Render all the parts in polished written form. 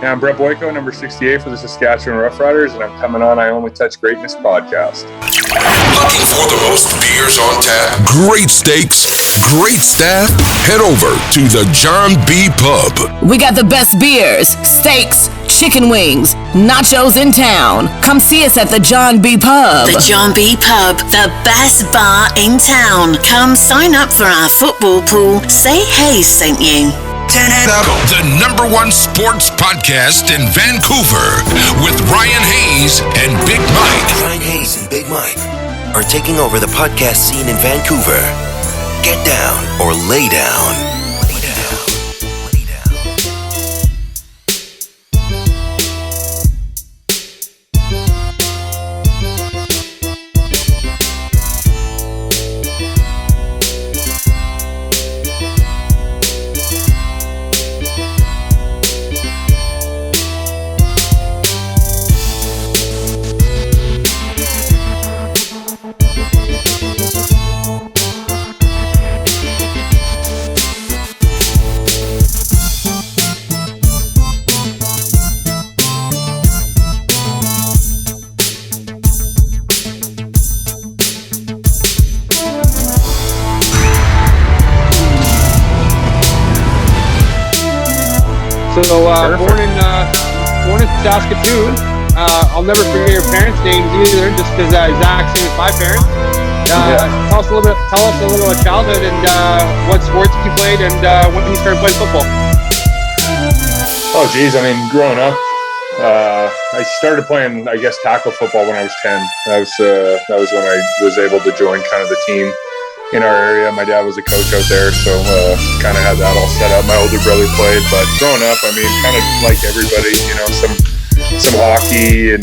Yeah, I'm Brett Boyko, number 68 for the Saskatchewan Roughriders, and I'm coming on I Only Touch Greatness podcast. Looking for the most beers on tap? Great steaks, great staff? Head over to the John B. Pub. We got the best beers, steaks, chicken wings, nachos in town. Come see us at the John B. Pub. The John B. Pub, the best bar in town. Come sign up for our football pool. Say Hayes sent you. Turn it up. The number one sports podcast in Vancouver with Ryan Hayes and Big Mike. Ryan Hayes and Big Mike are taking over the podcast scene in Vancouver. Get down or lay down. So, born in Saskatchewan. I'll never forget your parents' names either, just because exact same as my parents. Tell us a little about childhood and what sports you played and when you started playing football. Oh, geez. I mean, growing up, I started playing, I guess, tackle football when I was 10. That was when I was able to join kind of the team in our area. My dad was a coach out there, so kind of had that all set up. My older brother played, but growing up, I mean, kind of like everybody, some hockey and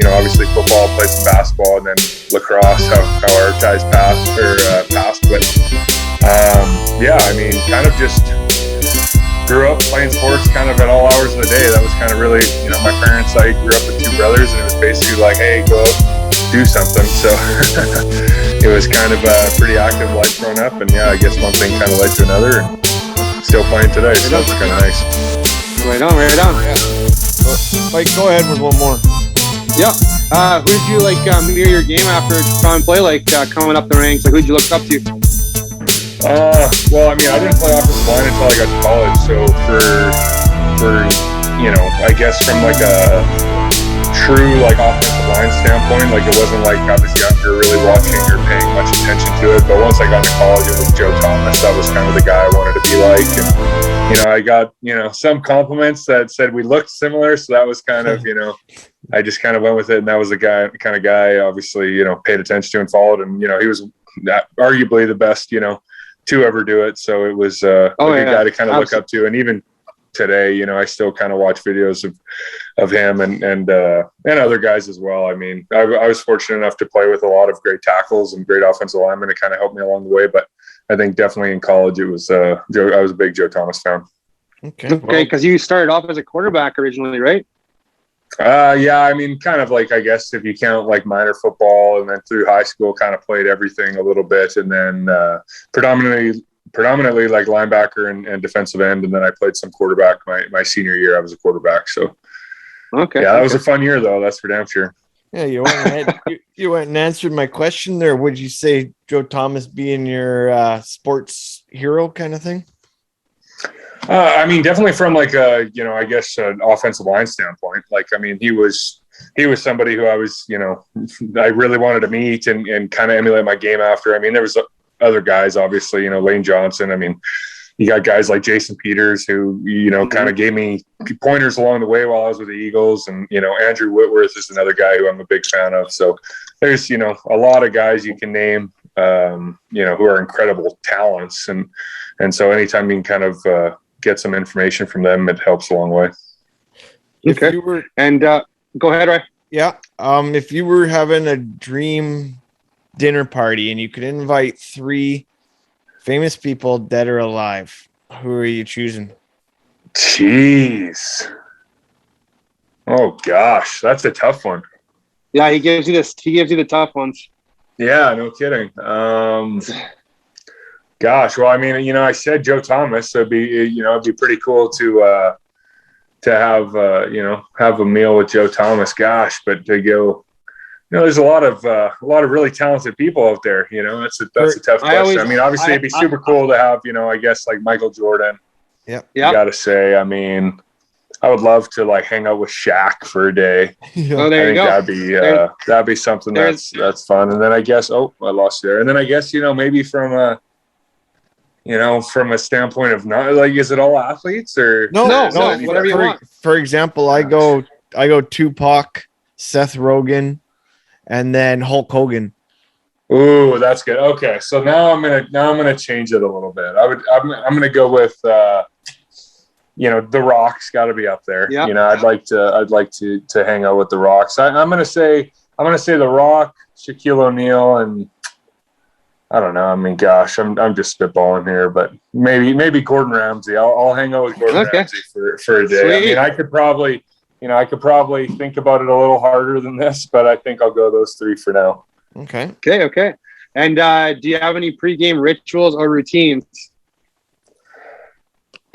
obviously football, played some basketball, and then lacrosse, how our guys passed. But I mean, kind of just grew up playing sports kind of at all hours of the day. That was kind of really, my parents, I grew up with two brothers, and it was basically like, hey, go out and do something. So it was kind of a pretty active life growing up, and I guess one thing kind of led to another, and still playing today, so it's kind of nice. Right on. Yeah. Mike, go ahead with one more. Yeah. Who did you near your game after try and play, coming up the ranks? Who did you look up to? Well, I mean, I didn't play offensive line until I got to college, so for I guess from a true offensive line standpoint, it wasn't like I was younger really watching or paying much attention to it, but once I got to college, it was Joe Thomas. That was kind of the guy I wanted to be like, and I got some compliments that said we looked similar, so that was kind of I just kind of went with it, and that was the kind of guy obviously paid attention to and followed, and he was arguably the best to ever do it, so it was a good guy to kind of look up to. And even today, I still kind of watch videos of him and other guys as well. I mean, I was fortunate enough to play with a lot of great tackles and great offensive linemen to kind of help me along the way. But I think definitely in college, it was Joe. I was a big Joe Thomas fan. Okay, because you started off as a quarterback originally, right? I mean, kind of I guess if you count minor football, and then through high school, kind of played everything a little bit, and then predominantly linebacker and defensive end, and then I played some quarterback my senior year. I was a quarterback, so that was a fun year though. That's for damn sure. Yeah, you went and answered my question there. Would you say Joe Thomas being your sports hero kind of thing? I mean, definitely from I guess an offensive line standpoint. I mean, he was somebody who I was, I really wanted to meet and kind of emulate my game after. I mean, there was other guys, obviously, Lane Johnson. I mean, you got guys like Jason Peters who, kind of gave me pointers along the way while I was with the Eagles. And, Andrew Whitworth is another guy who I'm a big fan of. So there's, a lot of guys you can name, who are incredible talents. And so anytime you can kind of get some information from them, it helps a long way. Okay. Go ahead, Ray. Yeah. If you were having a dream dinner party and you could invite 3 famous people, dead or alive, who are you choosing? Jeez. Oh gosh, that's a tough one. Yeah, he gives you the tough ones. Yeah, no kidding. Gosh, well, I mean, I said Joe Thomas, so it'd be pretty cool to have have a meal with Joe Thomas. Gosh, but to go, there's a lot of really talented people out there. That's a tough question. I mean, obviously it'd be super cool to have, I guess like Michael Jordan. Yeah. You got to say, I mean, I would love to like hang out with Shaq for a day. Oh, there you go. That'd be something that's fun. And then I guess, I lost you there. And then I guess, maybe from a standpoint of not like, is it all athletes or no, whatever you want. For example, I go Tupac, Seth Rogen, and then Hulk Hogan. Ooh, that's good. Okay, so now I'm gonna change it a little bit. I'm gonna go with The Rock's got to be up there. Yeah. I'd like to hang out with The Rocks. I'm gonna say The Rock, Shaquille O'Neal, and I don't know. I mean, gosh, I'm just spitballing here, but maybe Gordon Ramsay. I'll hang out with Gordon Ramsay for a day. Sweet. I mean, I could probably think about it a little harder than this, but I think I'll go those three for now. Okay. And do you have any pregame rituals or routines?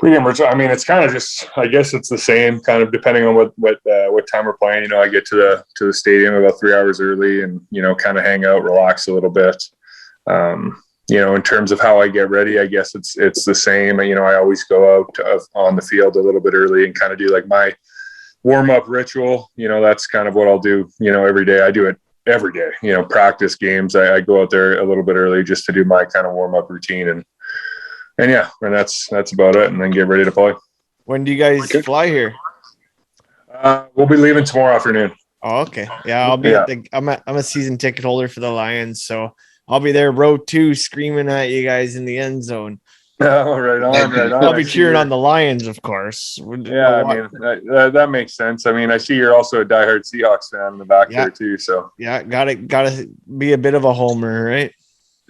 Pregame ritual. I mean, it's kind of just. I guess it's the same, kind of depending on what time we're playing. I get to the stadium about 3 hours early, and kind of hang out, relax a little bit. In terms of how I get ready, I guess it's the same. I always go out on the field a little bit early and kind of do like my warm-up ritual. That's kind of what I'll do, every day. I do it every day, practice games. I go out there a little bit early just to do my kind of warm-up routine and that's about it. And then get ready to play. When do you guys fly here? We'll be leaving tomorrow afternoon. Oh, okay. Yeah. I'll be I'm a season ticket holder for the Lions. So I'll be there row 2 screaming at you guys in the end zone. Oh, right on. I'll be cheering on the Lions, of course. Yeah, I mean that makes sense. I mean, I see you're also a diehard Seahawks fan in the back there too. So yeah, gotta be a bit of a homer, right?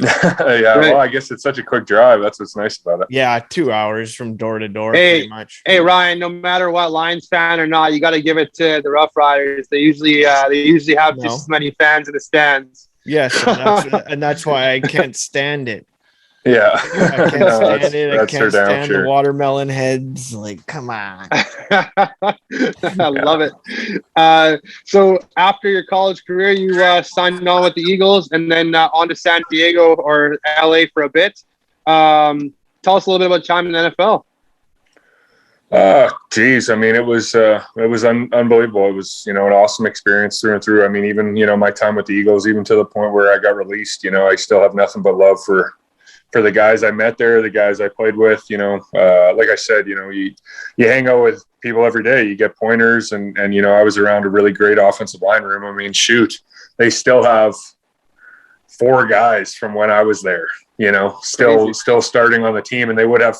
Yeah. Right. Well, I guess it's such a quick drive. That's what's nice about it. Yeah, 2 hours from door to door, pretty much. Hey, Ryan, no matter what, Lions fan or not, you got to give it to the Rough Riders. They usually have just as many fans in the stands. Yes, and that's why I can't stand it. Yeah, I can't stand it. I can't stand the watermelon heads. Like, come on. I love it. So after your college career, you signed on with the Eagles and then on to San Diego or LA for a bit. Tell us a little bit about time in the NFL. Geez, I mean, it was unbelievable. It was, an awesome experience through and through. I mean, even, my time with the Eagles, even to the point where I got released, I still have nothing but love for the guys I met there, the guys I played with. Like I said, you hang out with people every day, you get pointers and I was around a really great offensive line room. I mean, shoot, they still have 4 guys from when I was there, still starting on the team, and they would have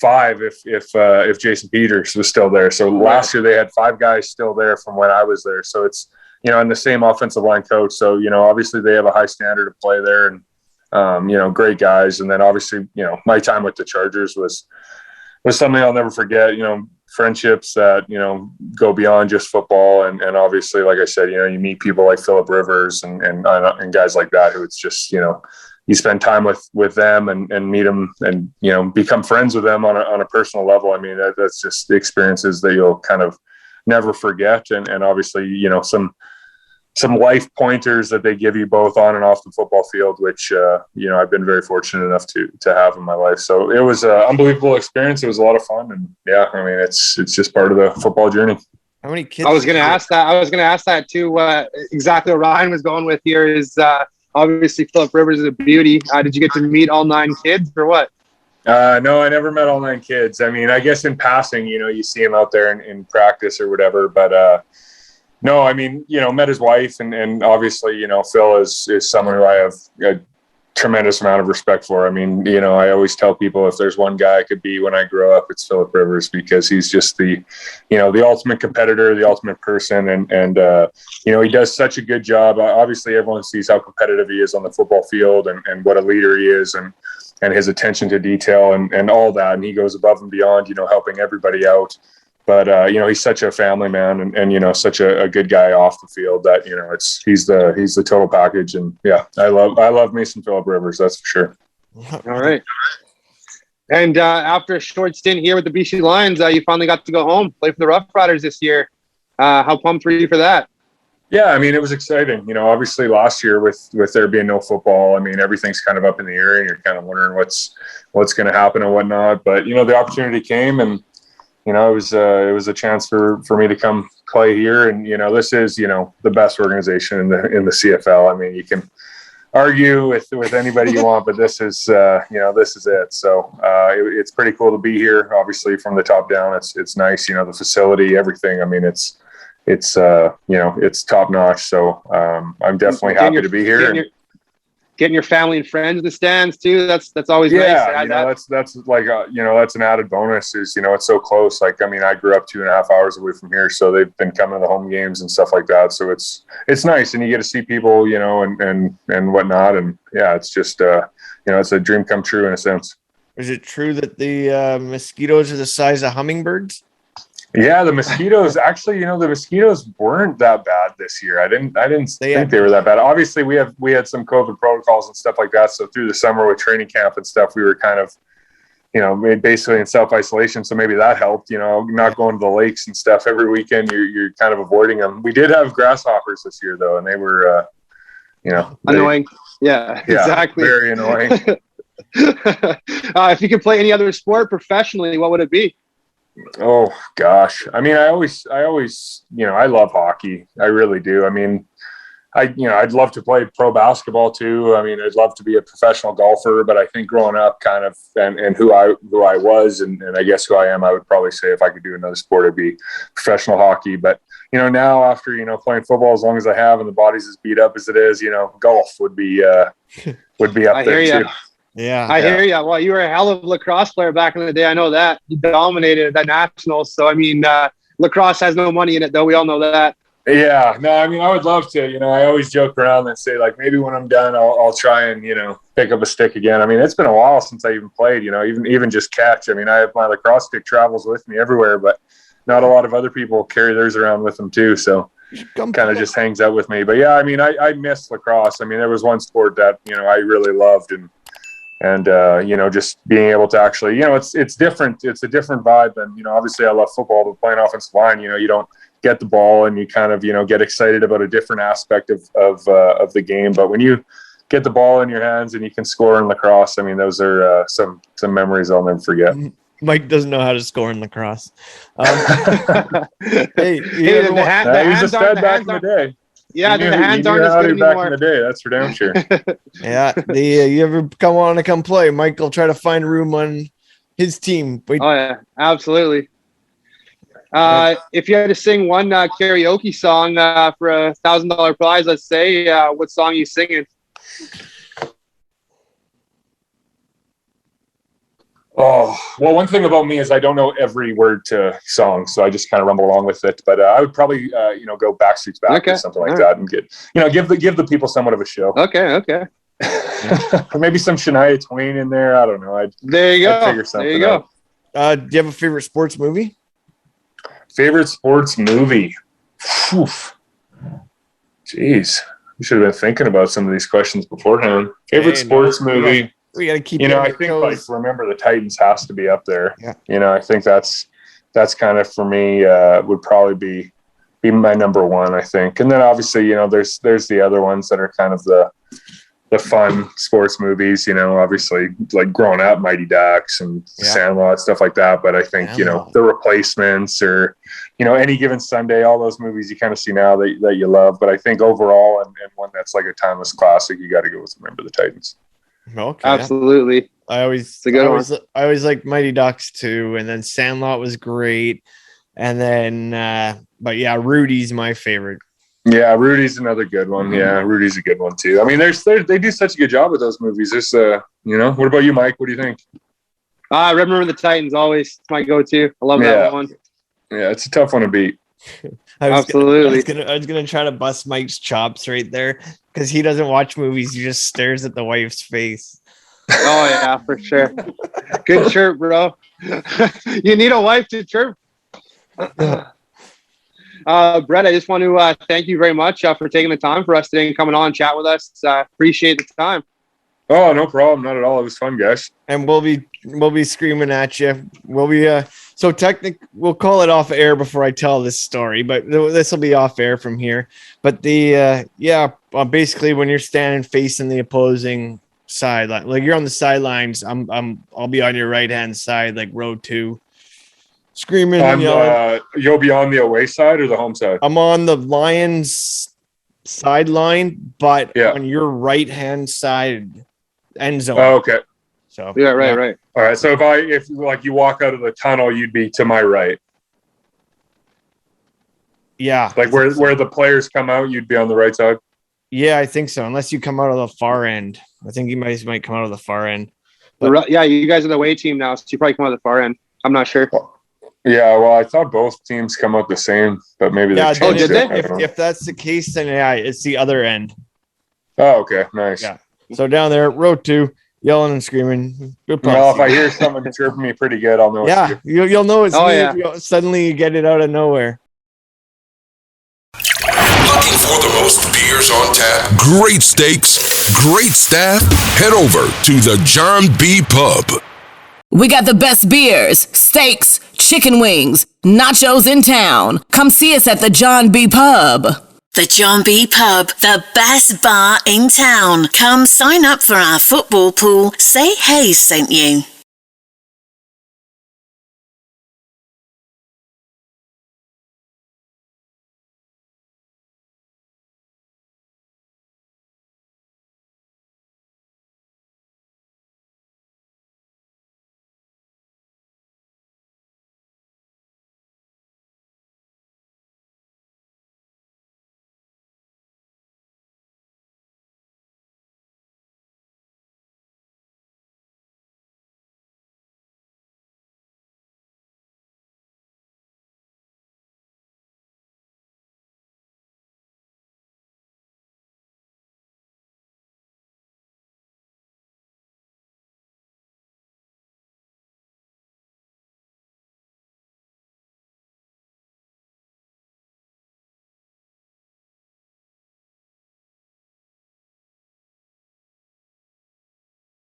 5 if Jason Peters was still there. So last year they had 5 guys still there from when I was there. So it's, and the same offensive line coach. So, obviously they have a high standard of play there, and great guys. And then obviously, my time with the Chargers was something I'll never forget, friendships that, go beyond just football. And obviously, like I said, you meet people like Phillip Rivers and guys like that, who it's just, you spend time with them and meet them and, become friends with them on a personal level. I mean, that's just the experiences that you'll kind of never forget. And obviously, some life pointers that they give you both on and off the football field, which, I've been very fortunate enough to have in my life. So it was an unbelievable experience. It was a lot of fun. And yeah, I mean, it's just part of the football journey. How many kids? I was going to ask that too. Exactly what Ryan was going with here is obviously Phillip Rivers is a beauty. Did you get to meet all 9 kids or what? No, I never met all 9 kids. I mean, I guess in passing, you see them out there in practice or whatever, but, no, I mean, met his wife and obviously, Phil is someone who I have a tremendous amount of respect for. I mean, I always tell people if there's one guy I could be when I grow up, it's Phillip Rivers, because he's just the ultimate competitor, the ultimate person. And he does such a good job. Obviously everyone sees how competitive he is on the football field and what a leader he is and his attention to detail and all that. And he goes above and beyond, helping everybody out. But, he's such a family man and such a good guy off the field that, he's the total package. And yeah, I love me some Phillip Rivers. That's for sure. All right. And after a short stint here with the BC Lions, you finally got to go home, play for the Rough Riders this year. How pumped were you for that? Yeah, I mean, it was exciting. You know, obviously last year with there being no football, I mean, everything's kind of up in the air, and you're kind of wondering what's going to happen and whatnot. But you know, the opportunity came, and you know, it was a chance for me to come play here. And you know, this is, you know, the best organization in the CFL. I mean, you can argue with anybody you want, but this is you know, this is it. So it's pretty cool to be here. Obviously, from the top down, it's nice. You know, the facility, everything. I mean, it's you know, it's top notch. So I'm definitely happy to be here. Getting your family and friends in the stands too. That's always nice. Yeah, you know, that's like you know, that's an added bonus. Is, you know, it's so close. Like, I mean, I grew up 2.5 hours away from here, so they've been coming to the home games and stuff like that. So it's nice, and you get to see people, you know, and whatnot. And yeah, it's just you know, it's a dream come true in a sense. Is it true that the mosquitoes are the size of hummingbirds? Yeah, the mosquitoes, actually, you know, the mosquitoes weren't that bad this year. I didn't think they were that bad. Obviously, we had some COVID protocols and stuff like that. So through the summer with training camp and stuff, we were kind of, you know, basically in self-isolation. So maybe that helped, you know, not going to the lakes and stuff every weekend. You're kind of avoiding them. We did have grasshoppers this year, though, and they were, you know. Annoying. Yeah, exactly. Very annoying. If you could play any other sport professionally, what would it be? Oh gosh. I mean, I always, you know, I love hockey. I really do. I mean, I'd love to play pro basketball too. I mean, I'd love to be a professional golfer, but I think growing up kind of, and who I was, and I guess who I am, I would probably say if I could do another sport, it'd be professional hockey. But, you know, now after, you know, playing football as long as I have, and the body's as beat up as it is, you know, golf would be up there too. Yeah, I hear you. Well, you were a hell of a lacrosse player back in the day. I know that. You dominated at nationals. So, I mean, lacrosse has no money in it, though. We all know that. Yeah. No, I mean, I would love to. You know, I always joke around and say, like, maybe when I'm done, I'll try and, you know, pick up a stick again. I mean, it's been a while since I even played, you know, even just catch. I mean, I have my lacrosse stick travels with me everywhere, but not a lot of other people carry theirs around with them, too. So kind of just hangs out with me. But, yeah, I mean, I miss lacrosse. I mean, there was one sport that, you know, I really loved, and you know, just being able to actually, you know, it's different. It's a different vibe. And, you know, obviously I love football, but playing offensive line, you know, you don't get the ball and you kind of, you know, get excited about a different aspect of the game. But when you get the ball in your hands and you can score in lacrosse, I mean, those are some memories I'll never forget. Mike doesn't know how to score in lacrosse. He was a stud back in the day. Yeah, the hands aren't as good anymore. Back in the day, that's for damn sure. Yeah, you ever come play? Mike will try to find room on his team. Oh yeah, absolutely. If you had to sing one karaoke song for $1,000 prize, let's say, what song are you singing? Oh, well, one thing about me is I don't know every word to songs, so I just kind of rumble along with it. But I would probably, you know, go Backstreet's Back or something like that, and get, you know, give the people somewhat of a show. Okay. Or maybe some Shania Twain in there. I don't know. There you go. I'd figure something out. Do you have a favorite sports movie? Favorite sports movie? Whew. Jeez, we should have been thinking about some of these questions beforehand. Favorite sports movie? We got to keep. You know, I think like Remember the Titans has to be up there. Yeah. You know, I think that's kind of for me would probably be my number one, I think. And then obviously, you know, there's the other ones that are kind of the fun sports movies. You know, obviously like growing up, Mighty Ducks and Sandlot, stuff like that. But I think you know, The Replacements, or you know, Any Given Sunday, all those movies you kind of see now that you love. But I think overall, and one that's like a timeless classic, you got to go with Remember the Titans. Okay. Absolutely. I always liked Mighty Ducks too, and then Sandlot was great, and then but yeah, Rudy's my favorite. Yeah, Rudy's another good one. Yeah, Rudy's a good one too. I mean, they do such a good job with those movies. There's you know, what about you, Mike? What do you think? Remember the Titans, always my go-to. I love that one. Yeah, it's a tough one to beat. Absolutely. I was gonna try to bust Mike's chops right there because he doesn't watch movies. He just stares at the wife's face. Oh yeah, for sure. Good chirp, bro. You need a wife to chirp. Brett, I just want to thank you very much for taking the time for us today and coming on and chat with us. Appreciate the time. Oh, no problem. Not at all. It was fun, guys. And we'll be screaming at you. We'll be we'll call it off air before I tell this story, but this will be off air from here. But basically when you're standing facing the opposing side, like you're on the sidelines, I'll be on your right hand side, like row 2, screaming and yelling. You'll be on the away side or the home side? I'm on the Lions sideline, but on your right hand side end zone. Oh, okay. So right. All right. So if like you walk out of the tunnel, you'd be to my right. Yeah. Like where the players come out, you'd be on the right side. Yeah, I think so. Unless you come out of the far end. I think you might come out of the far end. But, you guys are the away team now, so you probably come out of the far end. I'm not sure. Yeah, well, I thought both teams come out the same, but maybe they changed did it. they? If that's the case, then it's the other end. Oh, okay, nice. Yeah. So down there, row 2, yelling and screaming. Well, if I hear someone chirping me pretty good, I'll know. Yeah, you'll know it's me. Yeah. Suddenly you get it out of nowhere. Looking for the most beers on tap, great steaks, great staff? Head over to the John B. Pub. We got the best beers, steaks, chicken wings, nachos in town. Come see us at the John B. Pub. The John B. Pub, the best bar in town. Come sign up for our football pool. Say Hey sent you.